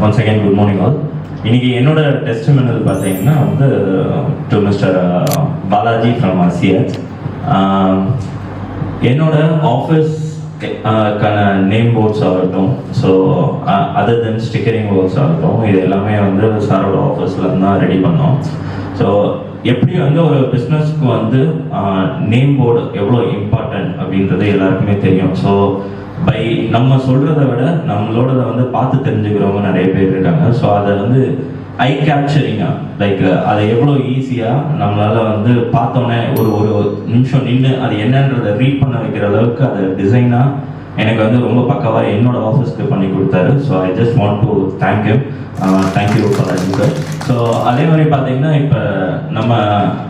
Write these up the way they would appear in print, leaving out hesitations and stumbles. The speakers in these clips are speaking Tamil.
Once again good morning all. இன்னைக்கு என்னோட டெஸ்டிமோனியல் பார்த்தீங்கன்னா வந்து to mister Balaji from CH. என்னோட ஆஃபீஸ் கான நேம் போர்ட்ஸ் ஆகட்டும், ஸோ அதர் தென் ஸ்டிக்கரிங் ஒர்க்ஸ் ஆகட்டும், இது எல்லாமே வந்து சாரோட ஆஃபீஸில் தான் ரெடி பண்ணோம். ஸோ எப்படி வந்து ஒரு பிஸ்னஸ்க்கு வந்து நேம் போர்டு எவ்வளோ இம்பார்ட்டன்ட் அப்படின்றது எல்லாருக்குமே தெரியும். ஸோ பை நம்ம சொல்கிறத விட நம்மளோட வந்து பார்த்து தெரிஞ்சுக்கிறவங்க நிறைய பேர் இருக்காங்க. ஸோ அதை வந்து ஐ கேப்சரிங்காக லைக் அதை எவ்வளோ ஈஸியாக நம்மளால் வந்து பார்த்தோன்னே ஒரு நிமிஷம் நின்று அது என்னன்றதை ரீட் பண்ண வைக்கிற அளவுக்கு அதை டிசைனாக எனக்கு வந்து ரொம்ப பக்காவாக என்னோட ஆஃபீஸ்க்கு பண்ணி கொடுத்தாரு. So I just want to thank you for that sir. So அதே மாதிரி பார்த்தீங்கன்னா இப்போ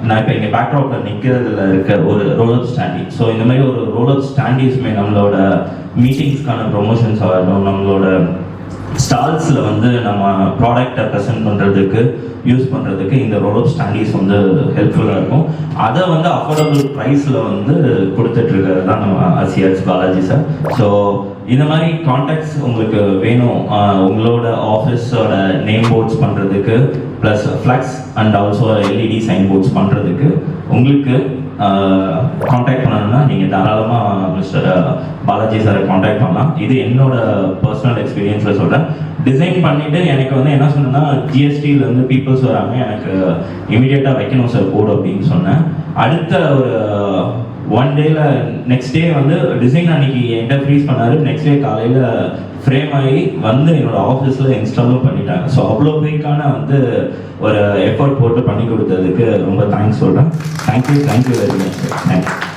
நான் இப்போ இங்கே பேக்ராப்பில் நிற்கிறதுல இருக்க ஒரு ரோலப் ஸ்டாண்டி. ஸோ இந்த மாதிரி ஒரு ரோலப் ஸ்டாண்டிஸ்மே நம்மளோட மீட்டிங்ஸ்க்கான ப்ரொமோஷன்ஸ் ஆகட்டும், நம்மளோட ஸ்டால்ஸில் வந்து நம்ம ப்ராடக்டை ப்ரெசென்ட் பண்ணுறதுக்கு யூஸ் பண்ணுறதுக்கு இந்த ரோலப் ஸ்டாண்டீஸ் வந்து ஹெல்ப்ஃபுல்லாக இருக்கும். அதை வந்து அஃபோர்டபுள் ப்ரைஸில் வந்து கொடுத்துட்ருக்கிறது தான் நம்ம சிஎச் பாலாஜி சார். ஸோ இந்த மாதிரி கான்டாக்ட்ஸ் உங்களுக்கு வேணும் உங்களோட ஆஃபீஸோட நேம் போர்ட்ஸ் பண்ணுறதுக்கு, plus flex and also LED sign boards பண்ணுறதுக்கு உங்களுக்கு காண்டாக்ட் பண்ணணும்னா நீங்கள் தாராளமாக மிஸ்டர் பாலாஜி சாரை காண்டாக்ட் பண்ணலாம். இது என்னோட பர்சனல் எக்ஸ்பீரியன்ஸில் சொல்கிறேன். டிசைன் பண்ணிவிட்டு எனக்கு வந்து என்ன சொன்னேன்னா, ஜிஎஸ்டியில் வந்து பீப்புள்ஸ் வராங்க, எனக்கு இமீடியட்டாக வைக்கணும் சார் கோட் அப்படின்னு சொன்னேன். அடுத்த ஒரு ஒன் டேல நெக்ஸ்ட் டே வந்து டிசைன் அன்னைக்கு என்கிட்ட ஃப்ரீஸ் பண்ணாரு. நெக்ஸ்ட் டே காலையில் ஃப்ரேம் ஆகி வந்து என்னோட ஆஃபீஸில் இன்ஸ்டாலும் பண்ணிட்டாங்க. ஸோ அவ்வளோ பேருக்கான வந்து ஒரு எஃபர்ட் போட்டு பண்ணி கொடுத்ததுக்கு ரொம்ப தேங்க்ஸ் சொல்கிறேன். Thank you very much sir. Thank you.